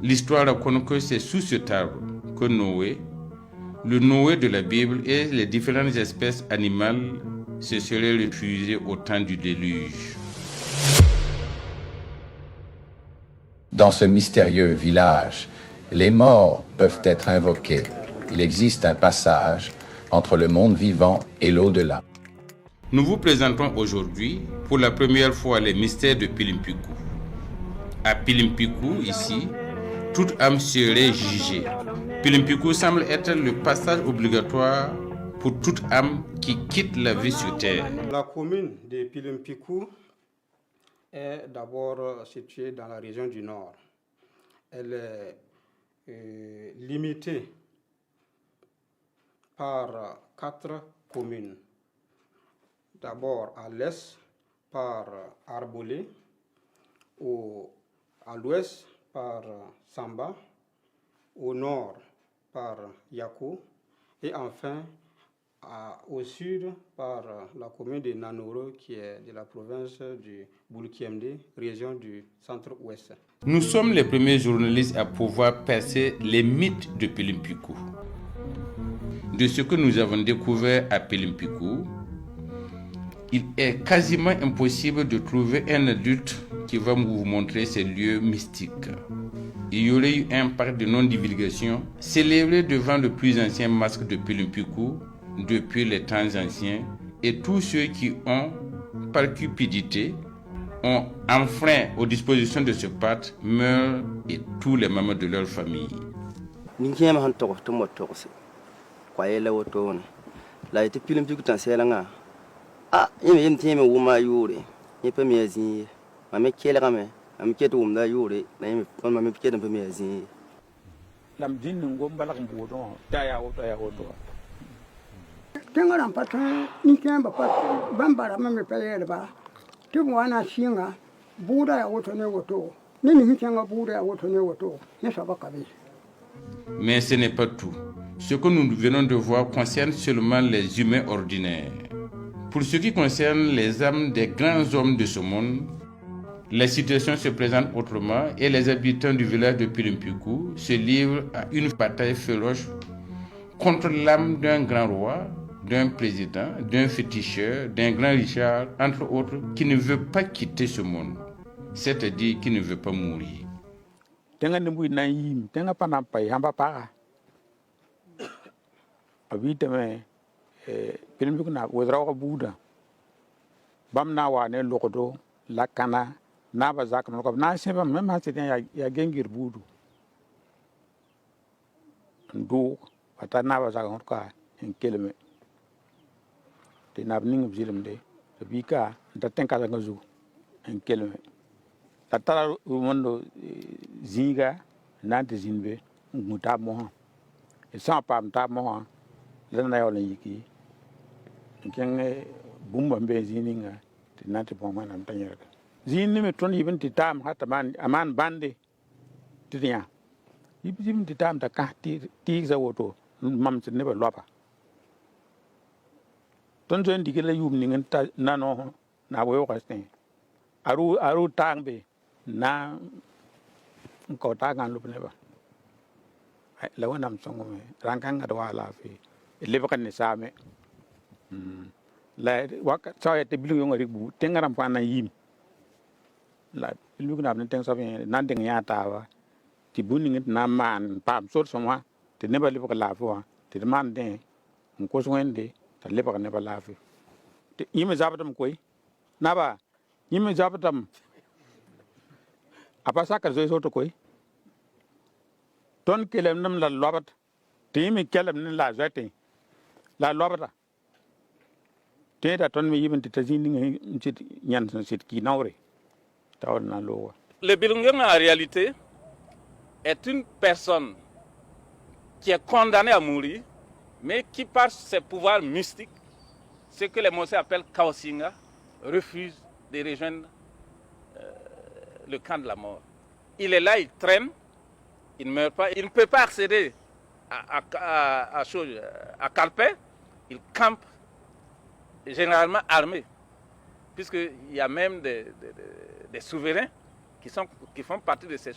L'histoire raconte que c'est sous cet arbre que Noé, le Noé de la Bible et les différentes espèces animales se seraient réfugiés au temps du déluge. Dans ce mystérieux village, les morts peuvent être invoqués. Il existe un passage entre le monde vivant et l'au-delà. Nous vous présentons aujourd'hui pour la première fois les mystères de Pilimpiku. À Pilimpiku, ici, toute âme serait jugée. Pilimpiku semble être le passage obligatoire pour toute âme qui quitte la vie sur terre. La commune de Pilimpiku est d'abord située dans la région du Nord. Elle est limitée par 4 communes. D'abord à l'est par Arbolé, à l'ouest par Samba, au nord par Yako et enfin au sud par la commune de Nanoro qui est de la province du Boulkiemde, région du centre-ouest. Nous sommes les premiers journalistes à pouvoir percer les mythes de Pilimpiku. De ce que nous avons découvert à Pilimpiku, il est quasiment impossible de trouver un adulte qui va vous montrer ces lieux mystiques. Il y aurait eu un parc de non-divulgation célébré devant le plus ancien masque de Pilimpiku depuis les temps anciens, et tous ceux qui ont, par cupidité, ont enfreint aux dispositions de ce pacte meurent et tous les membres de leur famille. Ah, yem tieme wuma yure. Yepe miezi. Mame kiela kame. Am kieto wumda yure. Na yem kon mame kieto pe miezi. Lam din ngomba la mbudo. Taya oto. Tengaram pata ni kemba pata bambara mame pele ba. Tibu wana singa buda ya oto ne oto. Nini hikenga buda ya oto ne oto. Nesa bakabi. Mais ce n'est pas tout. Ce que nous venons de voir concerne seulement les humains ordinaires. Pour ce qui concerne les âmes des grands hommes de ce monde, la situation se présente autrement et les habitants du village de Pilimpiku se livrent à une bataille féroce contre l'âme d'un grand roi, d'un président, d'un féticheur, d'un grand Richard, entre autres, qui ne veut pas quitter ce monde, c'est-à-dire qui ne veut pas mourir. Pilimpiku na wezra buda bam na wa ne lokodo la kana na ba zakam ko na seba même ha c'était ya gengir budu ndu ata na ba zakam ko en kelme te na bning bzilim de bika ta tenka ga zu en kelme ta tara mondo zinga na te zinbe nguta mo e sa pam ta mo la na yo le yiki kenge bumba mbe zininga tinati poma na mtanyera zini me ton yibin titam hata man aman bande tinya yibin titam ta ka ti za woto mam ne ba lopa ton zo ndigela yum ni ngata nano na wo ka sten aru tangbe na ko ta gan lup ne ba la wanam songo me rankanga do ala fi le ba kan ne same la waka sawe te bilu yongari bu tengaram pa na yim la bilu na ne teng sabe nan deng ya ta wa ti buni ngit na man pam sor somwa te ne ba le ba la fo te man den ko so ngende ta le ba ne ba la fi te yime zabatam koy na ba yime zabatam apa sakar zo to koy ton kelem nam la lobat te yime kelem ne la zate la lobata Le Bilungeng en réalité est une personne qui est condamnée à mourir, mais qui par ses pouvoirs mystiques, ce que les Mosés appellent Kaosinga, refuse de rejoindre le camp de la mort. Il est là, il traîne, il ne meurt pas, il ne peut pas accéder à Calpé, il campe généralement armés, puisqu'il y a même des souverains qui font partie de ces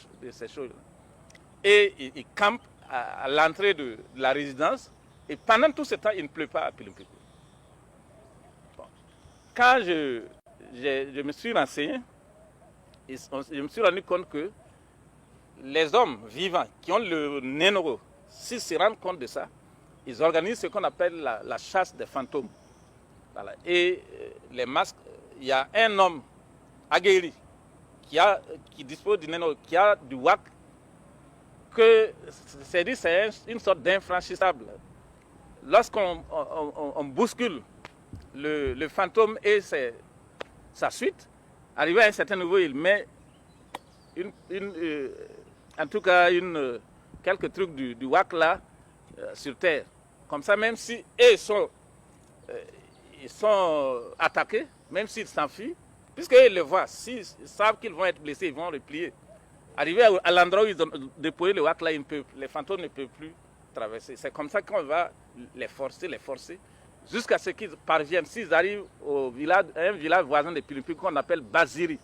choses-là. et ils campent à l'entrée de la résidence. Et pendant tout ce temps, il ne pleut pas à Pilunpiku. Bon. Quand je me suis renseigné, je me suis rendu compte que les hommes vivants qui ont le Nénoro, s'ils se rendent compte de ça, ils organisent ce qu'on appelle la chasse des fantômes. Voilà. Et les masques, il y a un homme aguerri qui dispose du Nénoro, qui a du WAC, que c'est une sorte d'infranchissable. Lorsqu'on bouscule le fantôme et sa suite, arrivé à un certain niveau, il met en tout cas quelques trucs du WAC là sur terre. Comme ça, même si ils sont attaqués, même s'ils s'enfuient, puisqu'ils le voient, s'ils savent qu'ils vont être blessés, ils vont replier. Arrivé à l'endroit où ils ont déployé le WAC là, les fantômes ne peuvent plus traverser. C'est comme ça qu'on va les forcer, jusqu'à ce qu'ils parviennent. S'ils arrivent à un village voisin de Pilunpiku qu'on appelle Baziri,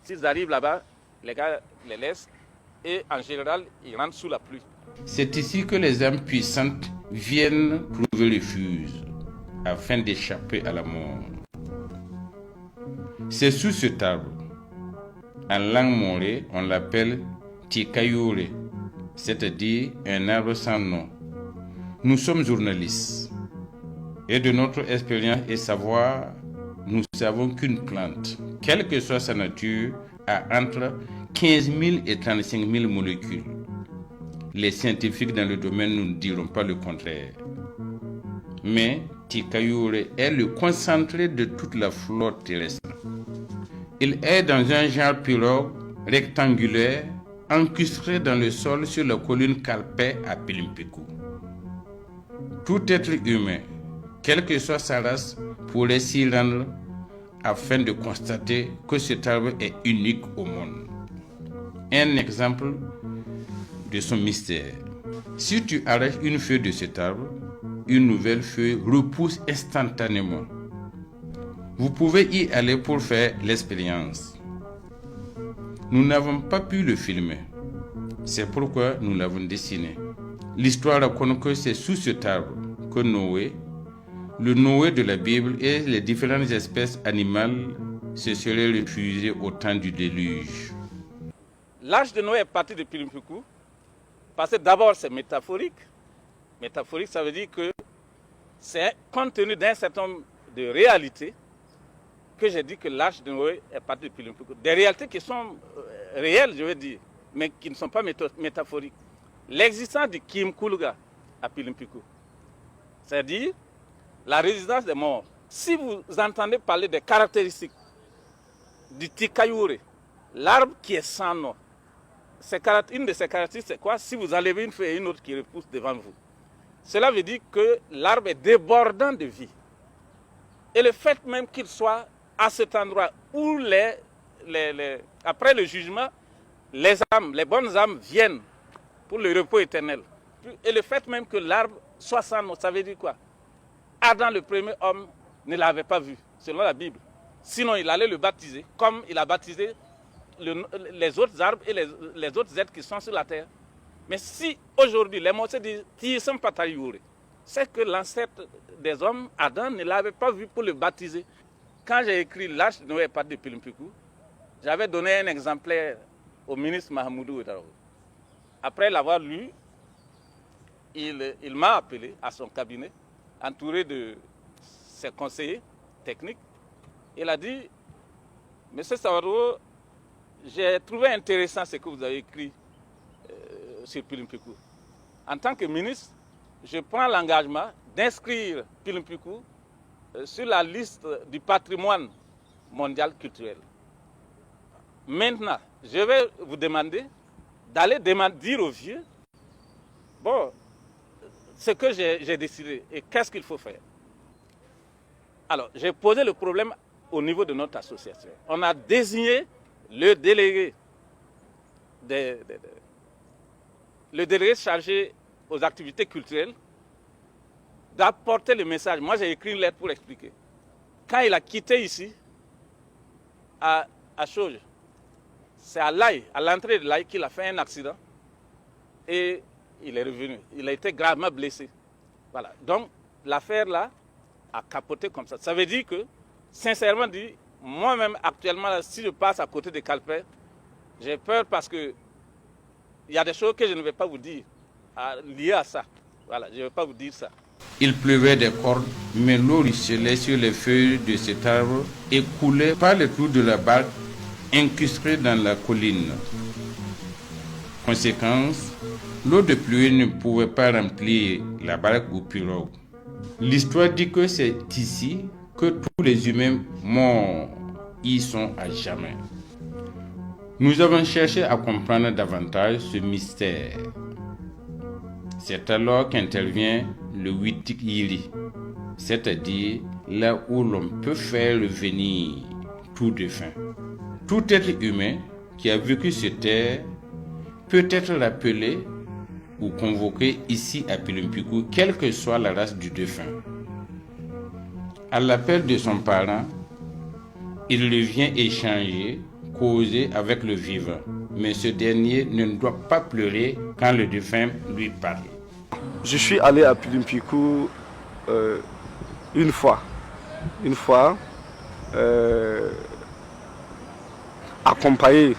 s'ils arrivent là-bas, les gars les laissent et en général, ils rentrent sous la pluie. C'est ici que les âmes puissantes viennent trouver refuge afin d'échapper à la mort. C'est sous cet arbre. En langue morée, on l'appelle Tikayure, c'est-à-dire un arbre sans nom. Nous sommes journalistes et de notre expérience et savoir, nous savons qu'une plante, quelle que soit sa nature, a entre 15 000 et 35 000 molécules. Les scientifiques dans le domaine ne diront pas le contraire. Mais Tikayure est le concentré de toute la flore terrestre. Il est dans un genre pirogue rectangulaire encastré dans le sol sur la colline Kalpe à Pilunpiku. Tout être humain, quelle que soit sa race, pourrait s'y rendre afin de constater que cet arbre est unique au monde. Un exemple de son mystère. Si tu arraches une feuille de cet arbre, une nouvelle feuille repousse instantanément. Vous pouvez y aller pour faire l'expérience. Nous n'avons pas pu le filmer. C'est pourquoi nous l'avons dessiné. L'histoire raconte que c'est sous cet arbre que Noé, le Noé de la Bible et les différentes espèces animales se seraient réfugiés au temps du déluge. L'âge de Noé est parti de Pilunpiku parce que d'abord c'est métaphorique. Métaphorique, ça veut dire que c'est compte tenu d'un certain nombre de réalités que j'ai dit que l'âge de Noé est parti de Pilunpiku. Des réalités qui sont réelles, je veux dire, mais qui ne sont pas métaphoriques. L'existence du Kimkuluga à Pilunpiku, c'est-à-dire la résidence des morts. Si vous entendez parler des caractéristiques du Tikayure, l'arbre qui est sans nom, une de ses caractéristiques, c'est quoi? Si vous enlevez une feuille et une autre qui repousse devant vous. Cela veut dire que l'arbre est débordant de vie. Et le fait même qu'il soit à cet endroit où après le jugement, les bonnes âmes viennent pour le repos éternel. Et le fait même que l'arbre soit sans nom, ça veut dire quoi? Adam, le premier homme, ne l'avait pas vu, selon la Bible. Sinon, il allait le baptiser, comme il a baptisé les autres arbres et les autres êtres qui sont sur la terre. Mais si aujourd'hui, les Mosè disent Tisam Patayure, c'est que l'ancêtre des hommes, Adam, ne l'avait pas vu pour le baptiser. Quand j'ai écrit l'Arche de Noé part de Pilunpiku, j'avais donné un exemplaire au ministre Mahamoudou Ouedraogo. Après l'avoir lu, il m'a appelé à son cabinet, entouré de ses conseillers techniques. Il a dit, Monsieur Sawadou, j'ai trouvé intéressant ce que vous avez écrit sur Pilunpiku. En tant que ministre, je prends l'engagement d'inscrire Pilunpiku sur la liste du patrimoine mondial culturel. Maintenant, je vais vous demander d'aller dire aux vieux, bon, ce que j'ai décidé et qu'est-ce qu'il faut faire. Alors, j'ai posé le problème au niveau de notre association. On a désigné le délégué chargé aux activités culturelles d'apporter le message. Moi, j'ai écrit une lettre pour expliquer. Quand il a quitté ici, à Chauge, c'est à l'Aï, à l'entrée de l'Aï, qu'il a fait un accident. et il est revenu. Il a été gravement blessé. Voilà. Donc, l'affaire là a capoté comme ça. Ça veut dire que, sincèrement dit, moi-même, actuellement, là, si je passe à côté des Calpers, j'ai peur parce que il y a des choses que je ne vais pas vous dire liées à ça. Voilà, je ne vais pas vous dire ça. Il pleuvait des cordes, mais l'eau ruisselait sur les feuilles de cet arbre et coulait par les trous de la barque incrustée dans la colline. Conséquence, l'eau de pluie ne pouvait pas remplir la barque ou pirogue. L'histoire dit que c'est ici que tous les humains morts y sont à jamais. Nous avons cherché à comprendre davantage ce mystère. C'est alors qu'intervient le Witik Yili, c'est-à-dire là où l'on peut faire revenir tout défunt. Tout être humain qui a vécu sur terre peut être rappelé ou convoqué ici à Pilunpiku, quelle que soit la race du défunt. À l'appel de son parent, il vient échanger, causer avec le vivant, mais ce dernier ne doit pas pleurer quand le défunt lui parle. Je suis allé à Pilunpiku une fois, accompagné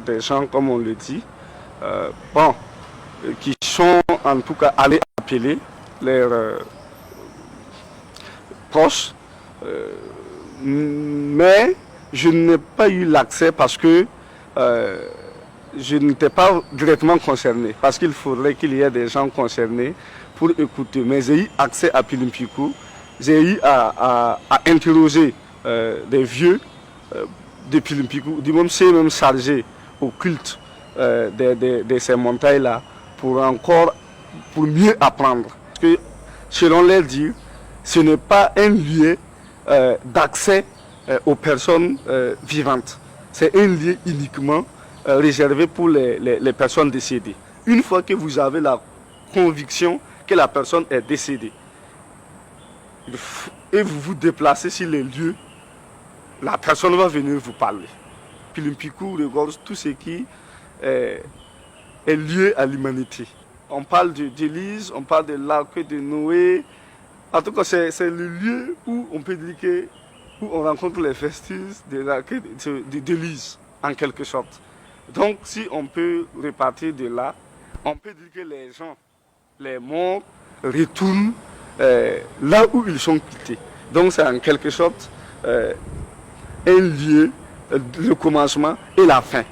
des gens, comme on le dit, qui sont en tout cas allés appeler leurs proches, mais je n'ai pas eu l'accès parce que je n'étais pas directement concerné, parce qu'il faudrait qu'il y ait des gens concernés pour écouter. Mais j'ai eu accès à Pilunpiku, j'ai eu à interroger des vieux de Pilunpiku, du même c'est même chargé au culte de ces montagnes-là pour mieux apprendre. Parce que selon leur dire, ce n'est pas un lieu d'accès aux personnes vivantes. C'est un lieu uniquement réservé pour les personnes décédées. Une fois que vous avez la conviction que la personne est décédée et vous vous déplacez sur les lieux, la personne va venir vous parler. Pilunpiku regorge tout ce qui est lié à l'humanité. On parle d'Élise, on parle de l'arc de Noé. En tout cas, c'est le lieu où on peut dire que où on rencontre les vestiges de l'arc d'Élise, en quelque sorte. Donc, si on peut repartir de là, on peut dire que les gens, les morts, retournent là où ils sont quittés. Donc, c'est en quelque sorte un lieu, le commencement et la fin.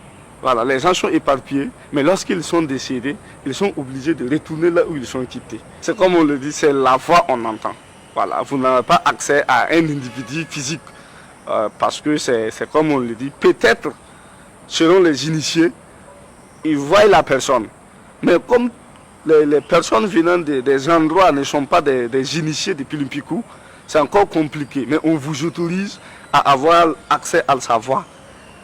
Voilà, les gens sont éparpillés, mais lorsqu'ils sont décédés, ils sont obligés de retourner là où ils sont quittés. C'est comme on le dit, c'est la voix qu'on entend. Voilà, vous n'avez pas accès à un individu physique, parce que c'est comme on le dit, peut-être, selon les initiés, ils voient la personne. Mais comme les personnes venant des endroits ne sont pas des initiés de Pilunpiku, c'est encore compliqué. Mais on vous autorise à avoir accès à sa voix.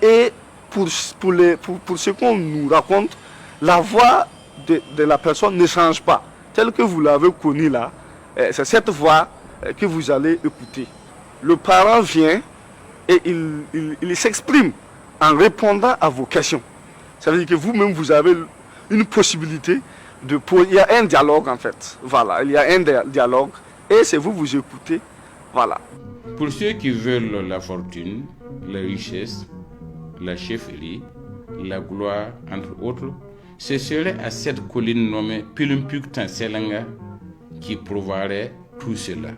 Et pour ce qu'on nous raconte, la voix de la personne ne change pas. Telle que vous l'avez connue là, c'est cette voix que vous allez écouter. Le parent vient et il s'exprime en répondant à vos questions. Ça veut dire que vous-même, vous avez une possibilité il y a un dialogue en fait. Voilà, il y a un dialogue et c'est vous écoutez. Voilà. Pour ceux qui veulent la fortune, la richesse, la chefferie, la gloire, entre autres, ce serait à cette colline nommée Pilumpuk Tanselanga qui prouverait tout cela.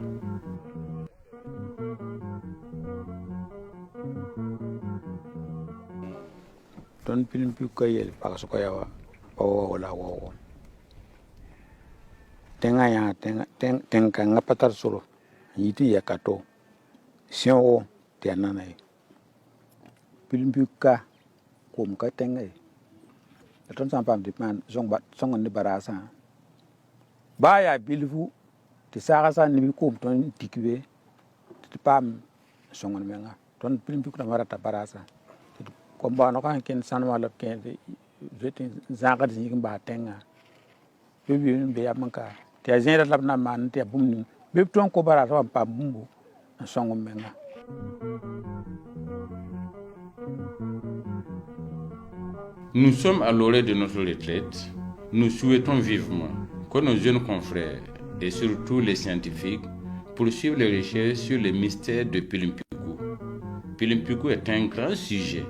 Ton Pilumpuk kayel pakasokayawa wala wo. Tenga ya tenga ngapatar solo yiti yakato sio te ananai Pilumpuk ka kum ka tenga ton sampam di man songon ni barasa baya bilfu ti sagasa ni kum ton tikwe ti pam songon menga ton Pilumpuk na marata barasa komba no kan ken sanwa lab ken vetin zagat ni ba tenga bibi be yamanka ti azera lab na man ti bumni be ton ko barasa pam bumbu songon menga. Nous sommes à l'orée de notre retraite Nous souhaitons vivement que nos jeunes confrères et surtout les scientifiques poursuivent les recherches sur les mystères de Pilumpicou. Pilumpicou est un grand sujet